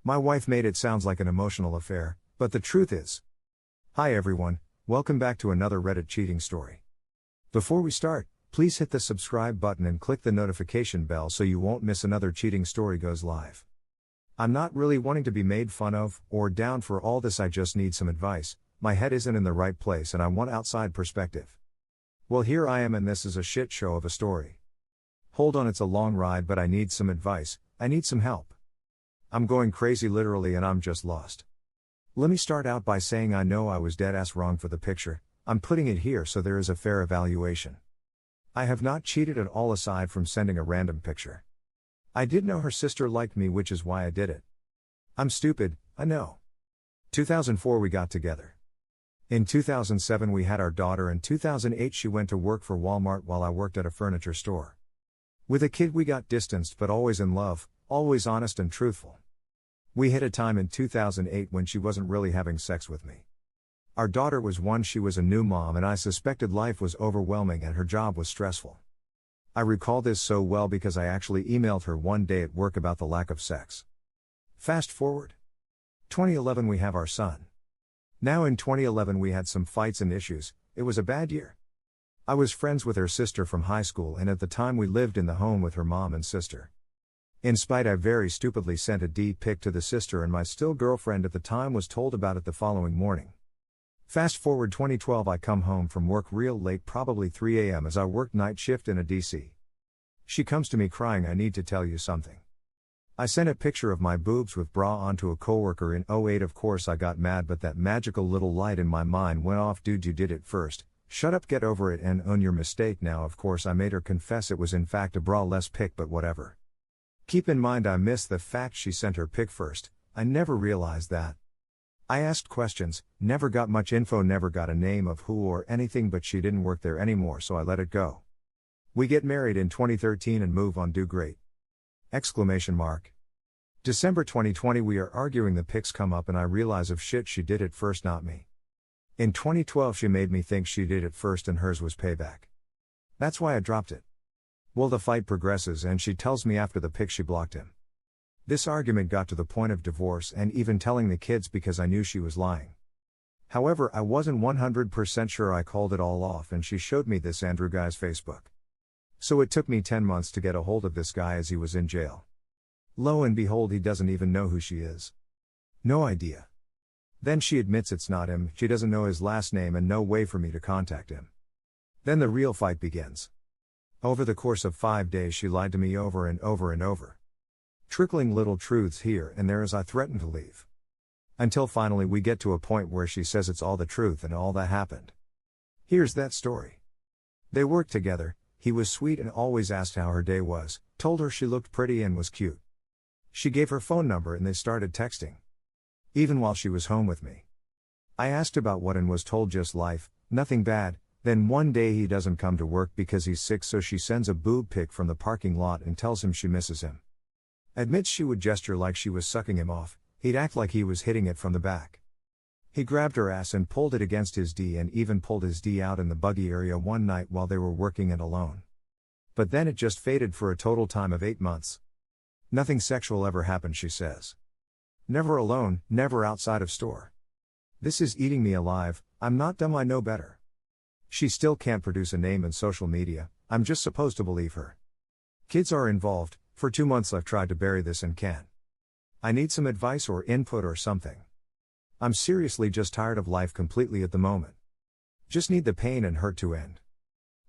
My wife made it sound like an emotional affair, but the truth is. Hi everyone, welcome back to another Reddit cheating story. Before we start, please hit the subscribe button and click the notification bell so you won't miss another cheating story goes live. I'm not really wanting to be made fun of, or down for all this, I just need some advice. My head isn't in the right place and I want outside perspective. Well, here I am and this is a shit show of a story. Hold on, it's a long ride, but I need some advice, I need some help. I'm going crazy literally and I'm just lost. Let me start out by saying I know I was dead ass wrong for the picture. I'm putting it here so there is a fair evaluation. I have not cheated at all aside from sending a random picture. I did know her sister liked me, which is why I did it. I'm stupid, I know. 2004 we got together. In 2007 we had our daughter and 2008 she went to work for Walmart while I worked at a furniture store. With a kid we got distanced but always in love, always honest and truthful. We hit a time in 2008 when she wasn't really having sex with me. Our daughter was one, she was a new mom and I suspected life was overwhelming and her job was stressful. I recall this so well because I actually emailed her one day at work about the lack of sex. Fast forward. 2011 we have our son. Now in 2011 we had some fights and issues, it was a bad year. I was friends with her sister from high school and at the time we lived in the home with her mom and sister. In spite, I very stupidly sent a D-pic to the sister and my still girlfriend at the time was told about it the following morning. Fast forward 2012 I come home from work real late, probably 3 a.m. as I worked night shift in a DC. She comes to me crying, I need to tell you something. I sent a picture of my boobs with bra onto a coworker in 08. Of course I got mad, but that magical little light in my mind went off. Dude, you did it first. Shut up, get over it and own your mistake. Now of course I made her confess it was in fact a bra-less pic, but whatever. Keep in mind I missed the fact she sent her pic first. I never realized that. I asked questions, never got much info, never got a name of who or anything, but she didn't work there anymore so I let it go. We get married in 2013 and move on, do great. Exclamation mark. December 2020 we are arguing, the pics come up and I realize of shit, she did it first, not me. In 2012 she made me think she did it first and hers was payback. That's why I dropped it. Well, the fight progresses and she tells me after the pic she blocked him. This argument got to the point of divorce and even telling the kids because I knew she was lying. However, I wasn't 100% sure. I called it all off and she showed me this Andrew guy's Facebook. So it took me 10 months to get a hold of this guy as he was in jail. Lo and behold, he doesn't even know who she is. No idea. Then she admits it's not him, she doesn't know his last name and no way for me to contact him. Then the real fight begins. Over the course of 5 days she lied to me over and over and over. Trickling little truths here and there as I threaten to leave. Until finally we get to a point where she says it's all the truth and all that happened. Here's that story. They worked together, he was sweet and always asked how her day was, told her she looked pretty and was cute. She gave her phone number and they started texting. Even while she was home with me. I asked about what and was told just life, nothing bad. Then one day he doesn't come to work because he's sick, so she sends a boob pic from the parking lot and tells him she misses him. Admits she would gesture like she was sucking him off, he'd act like he was hitting it from the back. He grabbed her ass and pulled it against his D and even pulled his D out in the buggy area one night while they were working and alone. But then it just faded for a total time of 8 months. Nothing sexual ever happened, she says. Never alone, never outside of store. This is eating me alive, I'm not dumb, I know better. She still can't produce a name in social media, I'm just supposed to believe her. Kids are involved, for 2 months I've tried to bury this and can't. I need some advice or input or something. I'm seriously just tired of life completely at the moment. Just need the pain and hurt to end.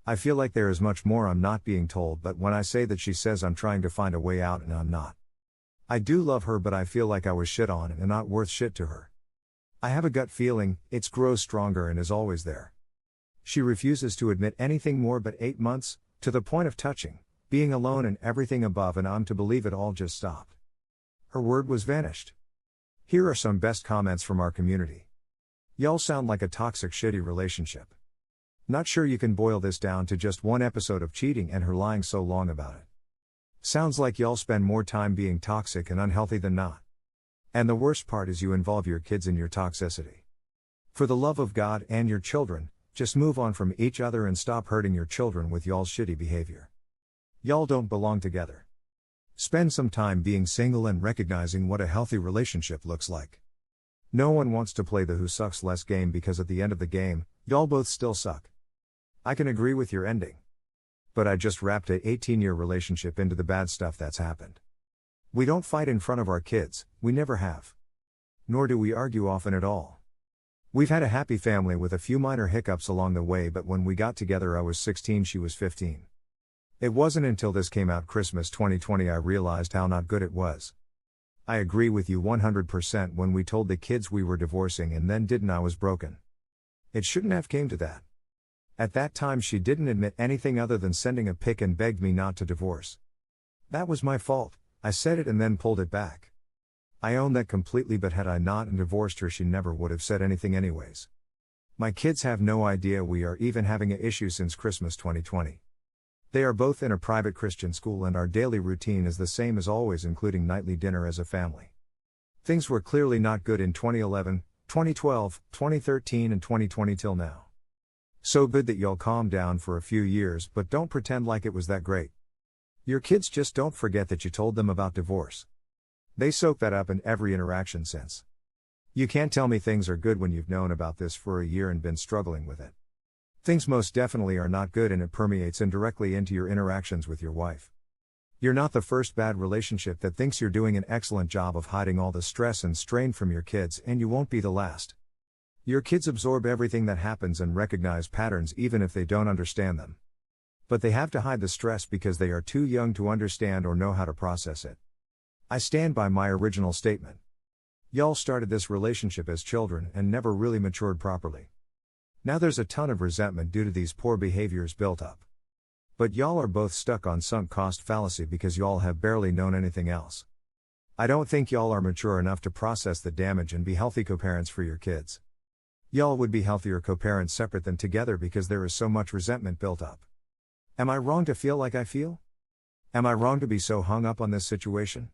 I feel like there is much more I'm not being told, but when I say that she says I'm trying to find a way out and I'm not. I do love her, but I feel like I was shit on and not worth shit to her. I have a gut feeling, it grows stronger and is always there. She refuses to admit anything more, but 8 months, to the point of touching, being alone and everything above, and I'm to believe it all just stopped. Her word was vanished. Here are some best comments from our community. Y'all sound like a toxic shitty relationship. Not sure you can boil this down to just one episode of cheating and her lying so long about it. Sounds like y'all spend more time being toxic and unhealthy than not. And the worst part is you involve your kids in your toxicity. For the love of God and your children, just move on from each other and stop hurting your children with y'all's shitty behavior. Y'all don't belong together. Spend some time being single and recognizing what a healthy relationship looks like. No one wants to play the who sucks less game because at the end of the game, y'all both still suck. I can agree with your ending. But I just wrapped a 18-year relationship into the bad stuff that's happened. We don't fight in front of our kids, we never have. Nor do we argue often at all. We've had a happy family with a few minor hiccups along the way, but when we got together I was 16, she was 15. It wasn't until this came out Christmas 2020 I realized how not good it was. I agree with you 100% when we told the kids we were divorcing and then didn't. I was broken. It shouldn't have came to that. At that time she didn't admit anything other than sending a pic and begged me not to divorce. That was my fault, I said it and then pulled it back. I own that completely, but had I not and divorced her she never would have said anything anyways. My kids have no idea we are even having an issue since Christmas 2020. They are both in a private Christian school and our daily routine is the same as always, including nightly dinner as a family. Things were clearly not good in 2011, 2012, 2013 and 2020 till now. So good that y'all calmed down for a few years, but don't pretend like it was that great. Your kids just don't forget that you told them about divorce. They soak that up in every interaction since. You can't tell me things are good when you've known about this for a year and been struggling with it. Things most definitely are not good and it permeates indirectly into your interactions with your wife. You're not the first bad relationship that thinks you're doing an excellent job of hiding all the stress and strain from your kids, and you won't be the last. Your kids absorb everything that happens and recognize patterns even if they don't understand them. But they have to hide the stress because they are too young to understand or know how to process it. I stand by my original statement. Y'all started this relationship as children and never really matured properly. Now there's a ton of resentment due to these poor behaviors built up. But y'all are both stuck on sunk cost fallacy because y'all have barely known anything else. I don't think y'all are mature enough to process the damage and be healthy co-parents for your kids. Y'all would be healthier co-parents separate than together because there is so much resentment built up. Am I wrong to feel like I feel? Am I wrong to be so hung up on this situation?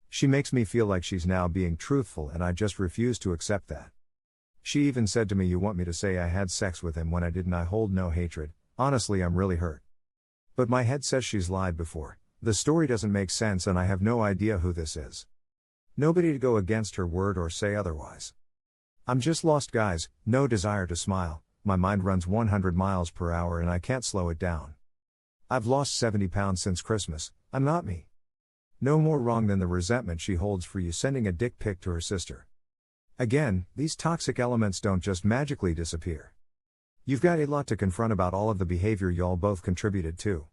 She makes me feel like she's now being truthful and I just refuse to accept that. She even said to me, "You want me to say I had sex with him when I didn't?" I hold no hatred. Honestly, I'm really hurt. But my head says she's lied before. The story doesn't make sense and I have no idea who this is. Nobody to go against her word or say otherwise. I'm just lost, guys, no desire to smile, my mind runs 100 miles per hour and I can't slow it down. I've lost 70 pounds since Christmas, I'm not me. No more wrong than the resentment she holds for you sending a dick pic to her sister. Again, these toxic elements don't just magically disappear. You've got a lot to confront about all of the behavior y'all both contributed to.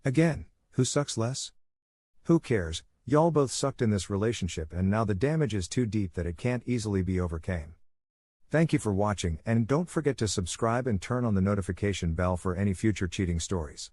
Again, who sucks less? Who cares? Y'all both sucked in this relationship and now the damage is too deep that it can't easily be overcame. Thank you for watching and don't forget to subscribe and turn on the notification bell for any future cheating stories.